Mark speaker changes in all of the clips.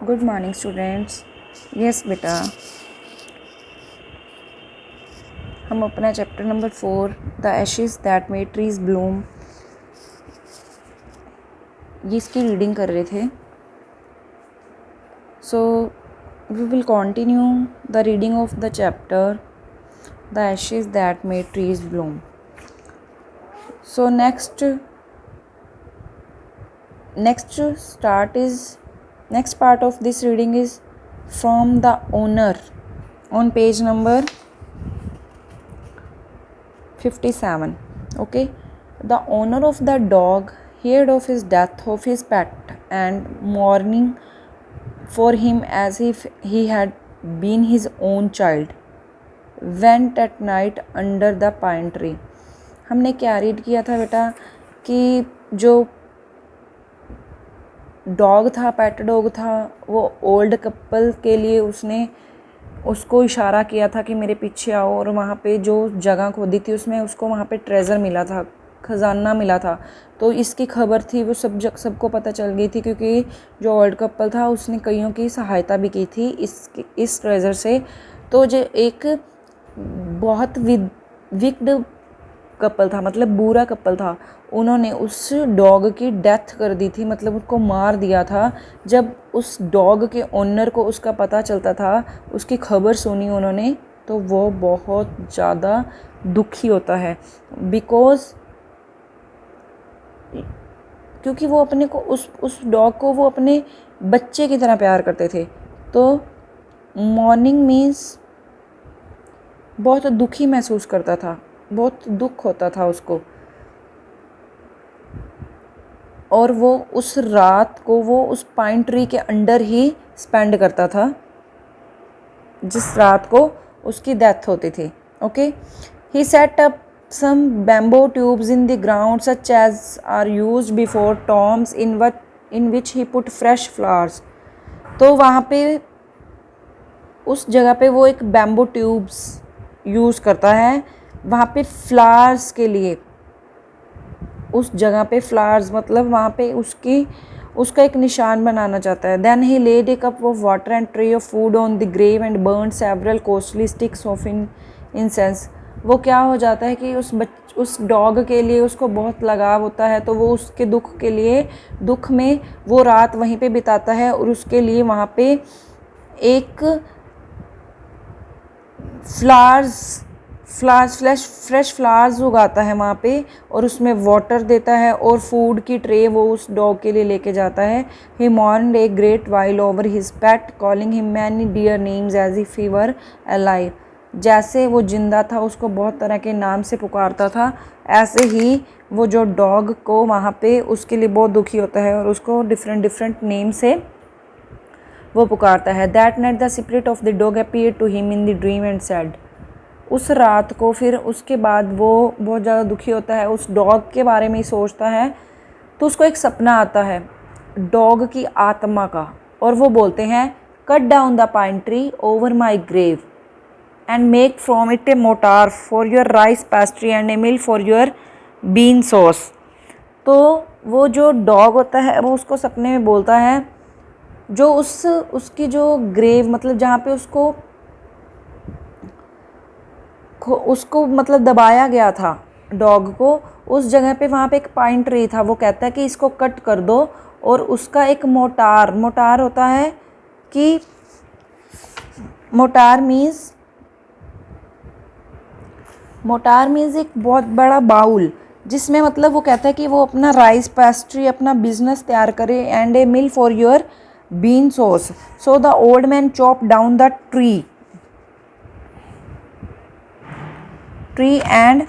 Speaker 1: Good morning students. Yes बेटा, हम अपना chapter number 4 the ashes that made trees bloom ये इसकी रीडिंग कर रहे थे। So we will continue the reading of the chapter the ashes that made trees bloom. So next part of this reading is from the owner on page number 57. Okay, the owner of the dog heard of his death of his pet and mourning for him as if he had been his own child went at night under the pine tree. हमने क्या read किया था बेटा कि जो dog था, pet dog था, वो ओल्ड कपल के लिए उसने उसको इशारा किया था कि मेरे पीछे आओ, और वहाँ पे जो जगह खोदी थी उसमें उसको वहाँ पे ट्रेज़र मिला था, खजाना मिला था। तो इसकी खबर थी, वो सबको पता चल गई थी, क्योंकि जो ओल्ड कपल था उसने कईयों की सहायता भी की थी इस ट्रेज़र से। तो जो एक बहुत विक्ड कपल था, मतलब बुरा कपल था, उन्होंने उस डॉग की डेथ कर दी थी, मतलब उसको मार दिया था। जब उस डॉग के ओनर को उसका पता चलता था, उसकी खबर सुनी उन्होंने, तो वो बहुत ज़्यादा दुखी होता है। क्योंकि वो अपने को उस डॉग को वो अपने बच्चे की तरह प्यार करते थे। तो मॉर्निंग मीन्स बहुत दुखी महसूस करता था, बहुत दुख होता था उसको, और वो उस रात को वो उस पाइन ट्री के अंडर ही स्पेंड करता था जिस रात को उसकी डेथ होती थी। Okay, he set up some bamboo tubes in the ground such as are used before tombs in which he put fresh flowers. तो वहाँ पे उस जगह पे वो एक बैम्बो ट्यूब्स यूज़ करता है वहाँ पे फ्लावर्स के लिए। उस जगह पे फ्लावर्स मतलब वहाँ पे उसका एक निशान बनाना चाहता है। Then he laid a cup of water and tray of food on the grave and burn several costly sticks of incense. वो क्या हो जाता है कि उस डॉग के लिए उसको बहुत लगाव होता है, तो वो उसके दुख में वो रात वहीं पे बिताता है, और उसके लिए वहाँ पे एक फ्रेश फ्लावर्स उगाता है वहाँ पे, और उसमें वाटर देता है, और फूड की ट्रे वो उस डॉग के लिए लेके जाता है। He mourned a great while over his pet calling him many dear names as if he were alive. जैसे वो जिंदा था उसको बहुत तरह के नाम से पुकारता था, ऐसे ही वो जो डॉग को वहाँ पे उसके लिए बहुत दुखी होता है और उसको डिफरेंट नेम से वो पुकारता है। That night the spirit of the dog appeared to him in the dream and said. उस रात को फिर उसके बाद वो बहुत ज़्यादा दुखी होता है, उस डॉग के बारे में ही सोचता है, तो उसको एक सपना आता है डॉग की आत्मा का, और वो बोलते हैं cut down the pine tree over my grave and make from it a mortar for your rice pastry and a mill for your bean sauce. तो वो जो डॉग होता है वो उसको सपने में बोलता है, जो उसकी जो ग्रेव मतलब जहाँ पे उसको मतलब दबाया गया था डॉग को, उस जगह पे वहाँ पे एक पाइन ट्री था। वो कहता है कि इसको कट कर दो, और उसका एक मोटार होता है कि मोटार मीन्स एक बहुत बड़ा बाउल, जिसमें मतलब वो कहता है कि वो अपना राइस पेस्ट्री अपना बिजनेस तैयार करे, and a mill for your bean sauce. So the old man chop down the tree and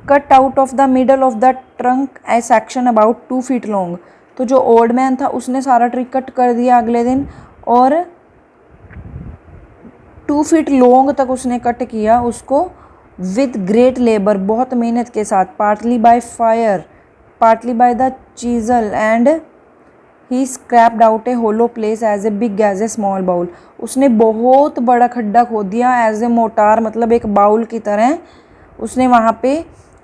Speaker 1: cut out of the middle of the trunk a section about 2 feet long. तो जो old man था उसने सारा tree cut कर दिया अगले दिन, और 2 फीट लॉन्ग तक उसने कट किया उसको विद ग्रेट लेबर, बहुत मेहनत के साथ, partly by fire partly by the chisel, and he scraped out a hollow place as a big as a small bowl. उसने बहुत बड़ा खड्डा खोद दिया एज ए मोटार, मतलब एक बाउल की तरह उसने वहाँ पे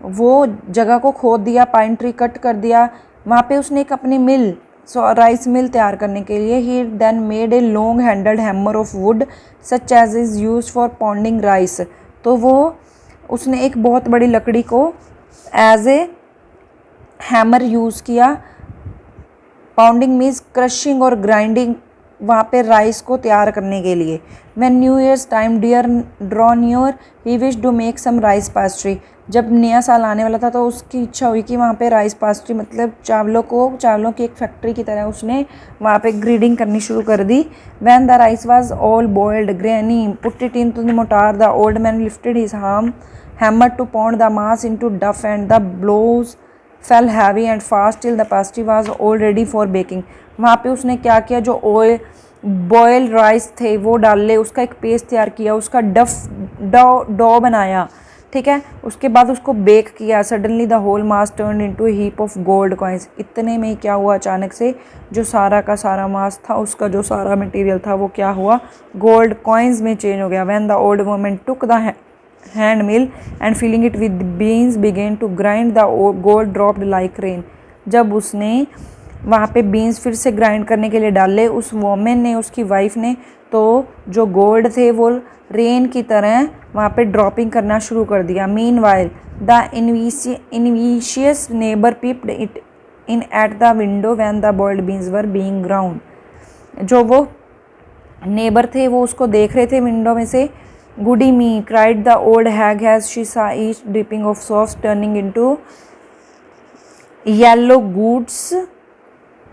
Speaker 1: वो जगह को खोद दिया, पाइन ट्री कट कर दिया। वहाँ पे उसने एक अपनी मिल राइस मिल तैयार करने के लिए। He then made a long handled hammer of wood such as is used for pounding rice. तो वो उसने एक बहुत बड़ी लकड़ी को एज ए हैमर यूज़ किया। पाउंडिंग मीन्स क्रशिंग और ग्राइंडिंग, वहाँ पे राइस को तैयार करने के लिए। When new year's time drew nearer he wish to make some rice pastry. जब नया साल आने वाला था तो उसकी इच्छा हुई कि वहाँ पे राइस पास्ट्री मतलब चावलों की एक फैक्ट्री की तरह उसने वहाँ पे ग्रीडिंग करनी शुरू कर दी। When the rice was all boiled granny put it in to the mortar the old man lifted his hammer to pound the mass into dough and the blows fell heavy and fast till the pastry was all ready for baking. वहाँ पे उसने क्या किया, जो oil boil rice थे वो डाल ले, उसका एक पेस्ट तैयार किया, उसका डो बनाया, ठीक है। उसके बाद उसको बेक किया। Suddenly the whole mass turn into a heap of gold coins. इतने में क्या हुआ, अचानक से जो सारा का सारा मास था, उसका जो सारा मटेरियल था वो क्या हुआ, गोल्ड कॉइन्स में चेंज हो गया। When the old woman took the hand mill and filling it with beans began to grind the gold dropped like rain. जब उसने वहाँ पे बीन्स फिर से ग्राइंड करने के लिए डाले उस वोमेन ने, उसकी वाइफ ने, तो जो गोल्ड थे वो रेन की तरह वहाँ पे ड्रॉपिंग करना शुरू कर दिया। Meanwhile the envious neighbour peeped it in at the window when the boiled beans were being ground. जो वो नेबर थे वो उसको देख रहे थे विंडो में से। Goody me cried the old hag as she saw each dripping of soft turning into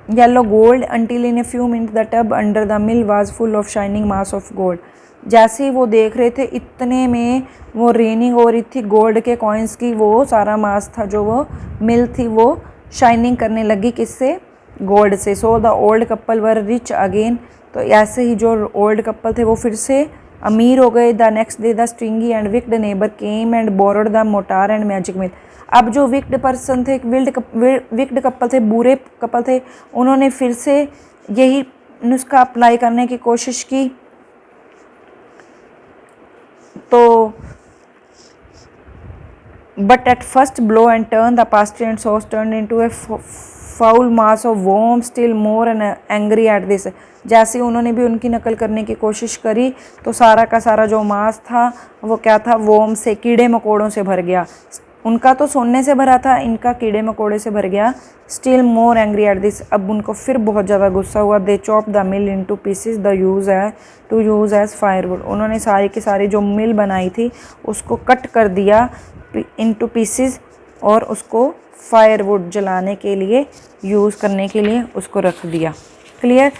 Speaker 1: yellow gold until in a few minutes the tub under the mill was full of shining mass of gold। जैसे ही वो देख रहे थे इतने में वो raining हो रही थी गोल्ड के कॉइन्स की, वो सारा मास था जो वो मिल थी वो शाइनिंग करने लगी, किससे, गोल्ड से। So the old couple were rich again. तो ऐसे ही जो ओल्ड कपल थे वो फिर से अमीर हो गए। The next day the stingy and wicked neighbour came and borrowed the mortar and magic mill. अब जो विक्ड पर्सन थे, विक्ड कपल थे, बुरे कपल थे, उन्होंने फिर से यही नुस्खा अप्लाई करने की कोशिश की। तो but at first blow and turn the pastry and sauce turn into a foul mass of worm still more and angry at this. जैसे उन्होंने भी उनकी नकल करने की कोशिश करी तो सारा का सारा जो मास था वो क्या था, वॉर्म से, कीड़े मकोड़ों से भर गया। उनका तो सोने से भरा था, इनका कीड़े मकोड़े से भर गया। Still more angry at this. अब उनको फिर बहुत ज़्यादा गुस्सा हुआ। They chop the mill into pieces the use as firewood. उन्होंने सारी की सारी जो मिल बनाई थी उसको कट कर दिया इनटू पीसेस और उसको फायरवुड जलाने के लिए, यूज़ करने के लिए उसको रख दिया। Clear?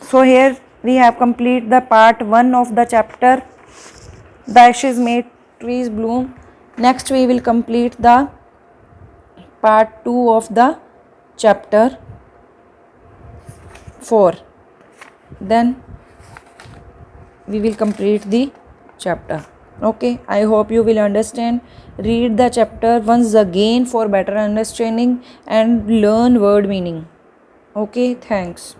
Speaker 1: So here we have complete the part 1 of the chapter the ashes made trees bloom. Next we will complete the part 2 of the chapter 4. Then we will complete the chapter. Okay, I hope you will understand. Read the chapter once again for better understanding and learn word meaning. Okay, thanks.